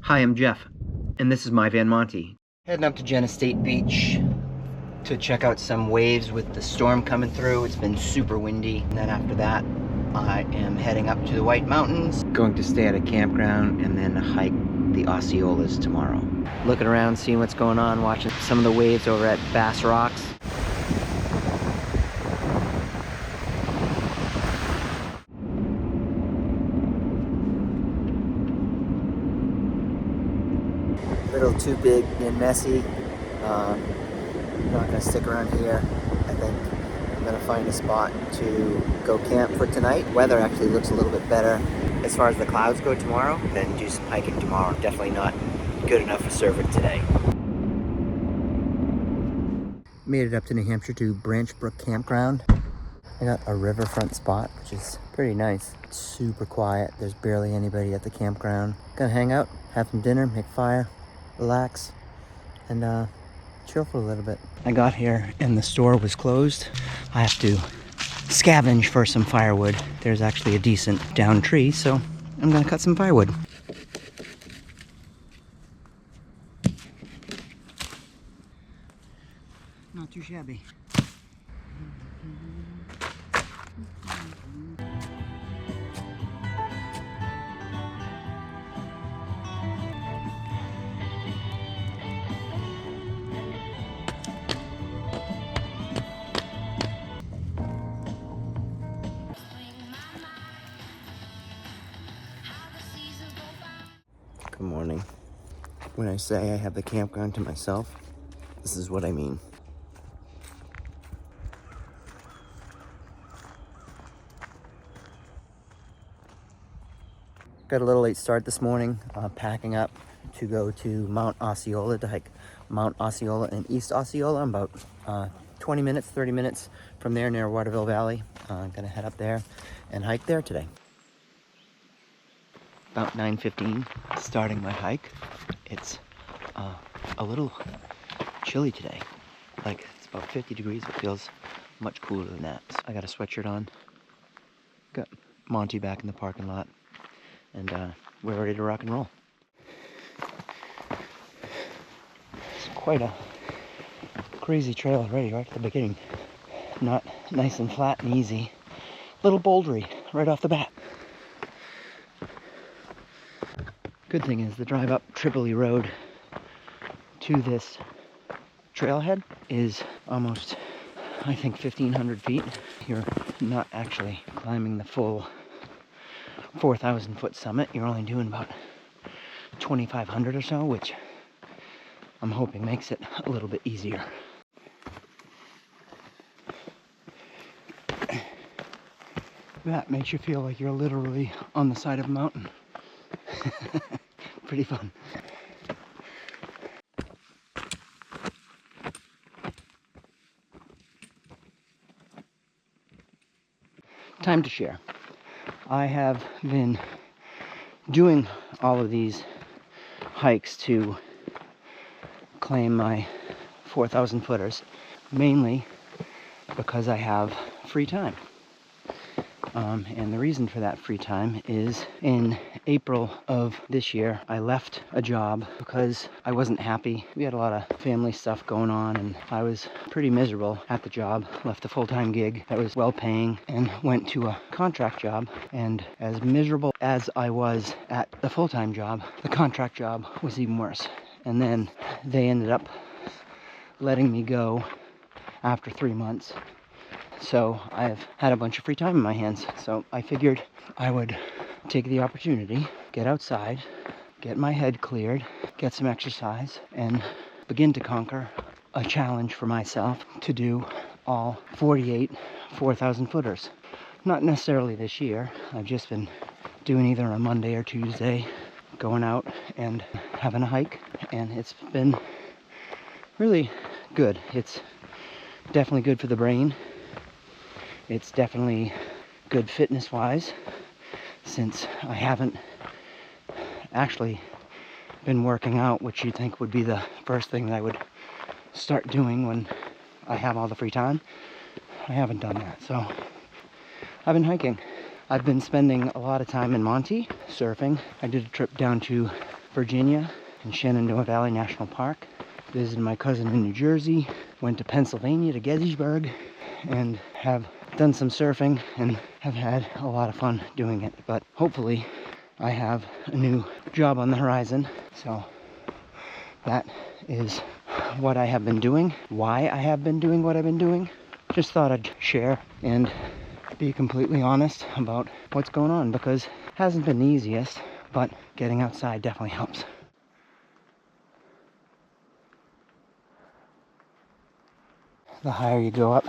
Hi, I'm Jeff, and this is MyVanMonty. Heading up to Jenna State Beach to check out some waves with the storm coming through. It's been super windy. And then after that, I am heading up to the White Mountains. Going to stay at a campground and then hike the Osceolas tomorrow. Looking around, seeing what's going on, watching some of the waves over at Bass Rocks. A little too big and messy. I'm not gonna stick around here. I think I'm gonna find a spot to go camp for tonight. Weather actually looks a little bit better as far as the clouds go tomorrow, then do some hiking tomorrow. Definitely not good enough for surfing today. Made it up to New Hampshire to Branch Brook Campground. I got a riverfront spot, which is pretty nice. It's super quiet. There's barely anybody at the campground. Gonna hang out, have some dinner, make fire, relax, and chill for a little bit. I got here and the store was closed. I have to scavenge for some firewood. There's actually a decent down tree, so I'm gonna cut some firewood. Not too shabby. Good morning. When I say I have the campground to myself, this is what I mean. Got a little late start this morning, packing up to go to Mount Osceola to hike Mount Osceola and East Osceola. I'm about 20 minutes, 30 minutes from there near Waterville Valley. I'm gonna head up there and hike there today. About 9:15, starting my hike. It's a little chilly today. Like, it's about 50 degrees, but feels much cooler than that. So I got a sweatshirt on. Got Monty back in the parking lot. And we're ready to rock and roll. It's quite a crazy trail already, right at the beginning. Not nice and flat and easy. Little bouldery right off the bat. Good thing is the drive up Tripoli Road to this trailhead is almost, I think, 1,500 feet. You're not actually climbing the full 4,000 foot summit. You're only doing about 2,500 or so, which I'm hoping makes it a little bit easier. That makes you feel like you're literally on the side of a mountain. Pretty fun. Time to share. I have been doing all of these hikes to claim my 4,000 footers, mainly because I have free time. And the reason for that free time is in April of this year, I left a job because I wasn't happy. We had a lot of family stuff going on and I was pretty miserable at the job. Left a full-time gig that was well paying and went to a contract job. And as miserable as I was at the full-time job, the contract job was even worse. And then they ended up letting me go after 3 months. So I've had a bunch of free time in my hands. So I figured I would take the opportunity, get outside, get my head cleared, get some exercise, and begin to conquer a challenge for myself to do all 48 4,000 footers. Not necessarily this year. I've just been doing either a Monday or Tuesday, going out and having a hike, and it's been really good. It's definitely good for the brain. It's definitely good fitness-wise, since I haven't actually been working out, which you'd think would be the first thing that I would start doing when I have all the free time. I haven't done that, so I've been hiking. I've been spending a lot of time in Monty, surfing. I did a trip down to Virginia in Shenandoah Valley National Park. Visited my cousin in New Jersey. Went to Pennsylvania to Gettysburg and have done some surfing and have had a lot of fun doing it. But hopefully I have a new job on the horizon. So that is what I have been doing, why I have been doing what I've been doing. Just thought I'd share and be completely honest about what's going on, because it hasn't been the easiest, but getting outside definitely helps. The higher you go up,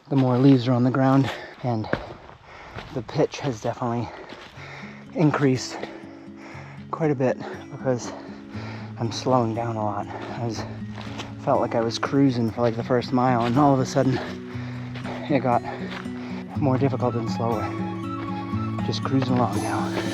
the more leaves are on the ground, and the pitch has definitely increased quite a bit because I'm slowing down a lot. Felt like I was cruising for like the first mile, and all of a sudden it got more difficult and slower. Just cruising along now.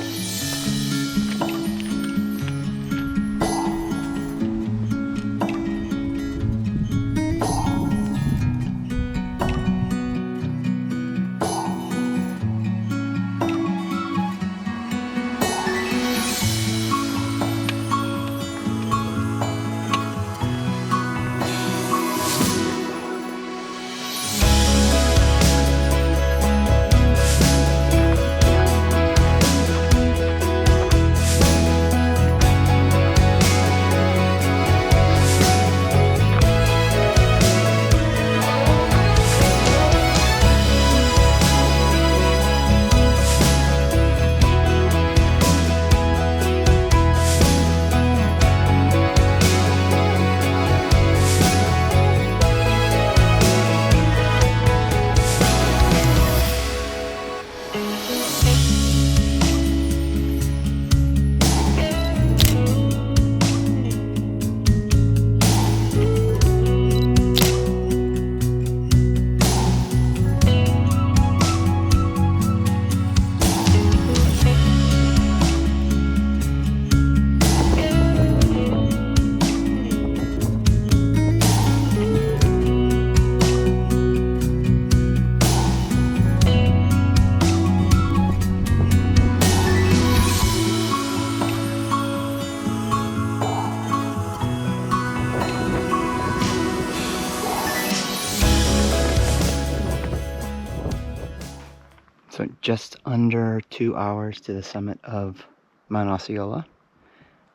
So just under 2 hours to the summit of Mount Osceola.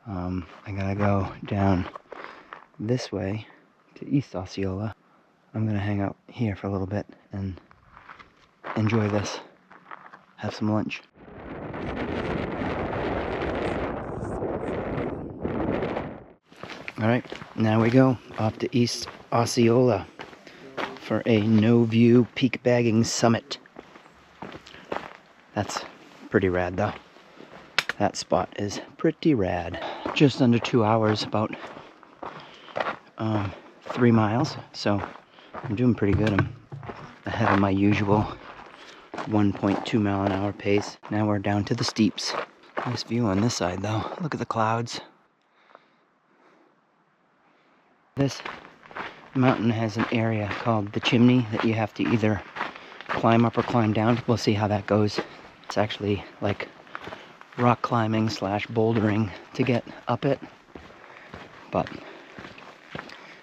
I gotta go down this way to East Osceola. I'm gonna hang out here for a little bit and enjoy this. Have some lunch. Alright, now we go off to East Osceola for a no-view peak bagging summit. That's pretty rad though. That spot is pretty rad. Just under 2 hours, about 3 miles, so I'm doing pretty good. I'm ahead of my usual 1.2 mile an hour pace. Now we're down to the steeps. Nice view on this side though. Look at the clouds. This mountain has an area called the Chimney that you have to either climb up or climb down. We'll see how that goes. It's actually like rock climbing / bouldering to get up it, but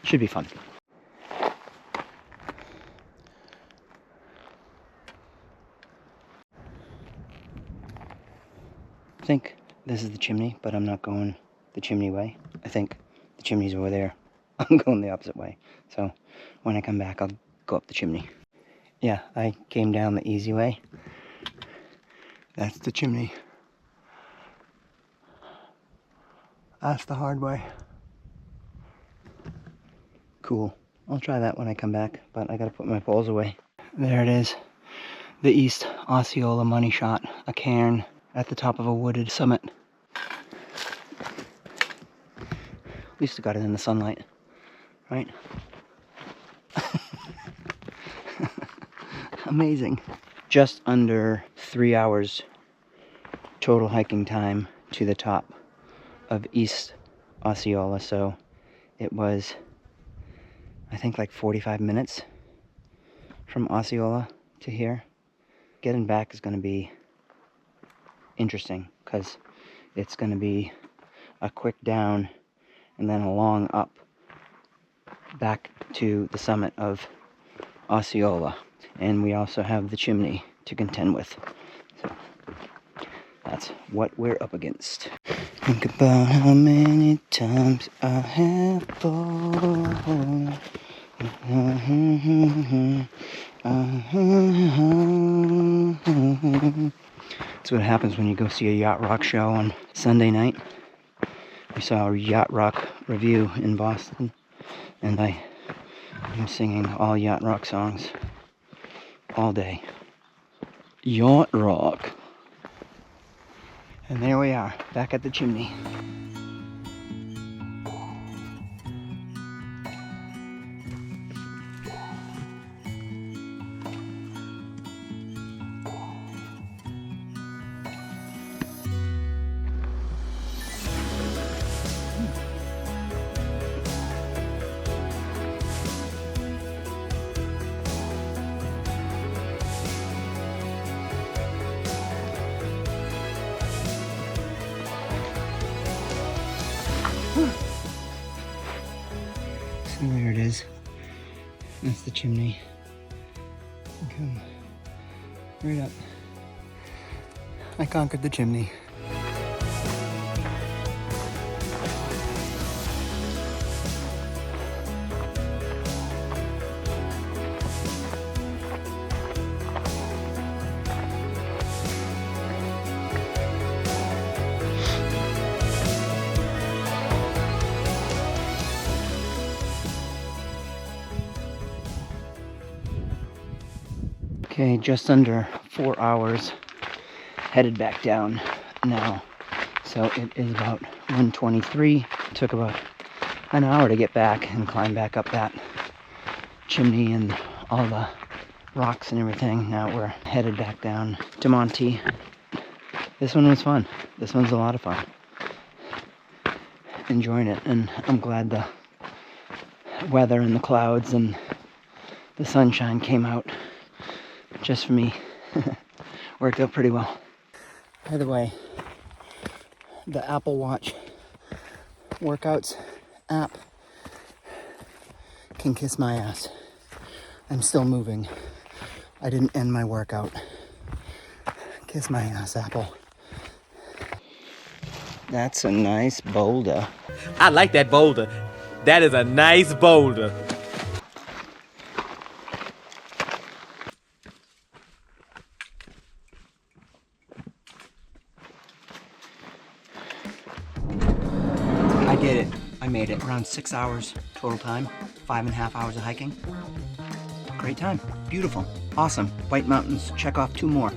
should be fun. I think this is the Chimney, but I'm not going the Chimney way. I think the Chimney's over there. I'm going the opposite way. So when I come back, I'll go up the Chimney. Yeah, I came down the easy way. That's the Chimney. That's the hard way. Cool. I'll try that when I come back, but I gotta put my poles away. There it is. The East Osceola money shot. A cairn at the top of a wooded summit. At least I got it in the sunlight, right? Amazing. Just under 3 hours total hiking time to the top of East Osceola. So it was, I think, like 45 minutes from Osceola to here. Getting back is going to be interesting because it's going to be a quick down, and then a long up back to the summit of Osceola. And we also have the Chimney to contend with. So that's what we're up against. Think about how many times I have fallen. That's what happens when you go see a yacht rock show on Sunday night. We saw a yacht rock review in Boston, and I'm singing all yacht rock songs all day. Yacht rock. And there we are, back at the Chimney. So there it is. That's the Chimney. Come right up. I conquered the Chimney. Okay, just under 4 hours headed back down now. So it is about 1:23. Took about an hour to get back and climb back up that chimney and all the rocks and everything. Now we're headed back down to Monty. This one was fun. This one's a lot of fun. Enjoying it, and I'm glad the weather and the clouds and the sunshine came out just for me. Worked out pretty well. By the way, the Apple Watch workouts app can kiss my ass. I'm still moving. I didn't end my workout. Kiss my ass, Apple. That's a nice boulder. I like that boulder. That is a nice boulder. I did it. I made it. Around 6 hours total time. 5.5 hours of hiking. Great time. Beautiful. Awesome. White Mountains. Check off 2 more.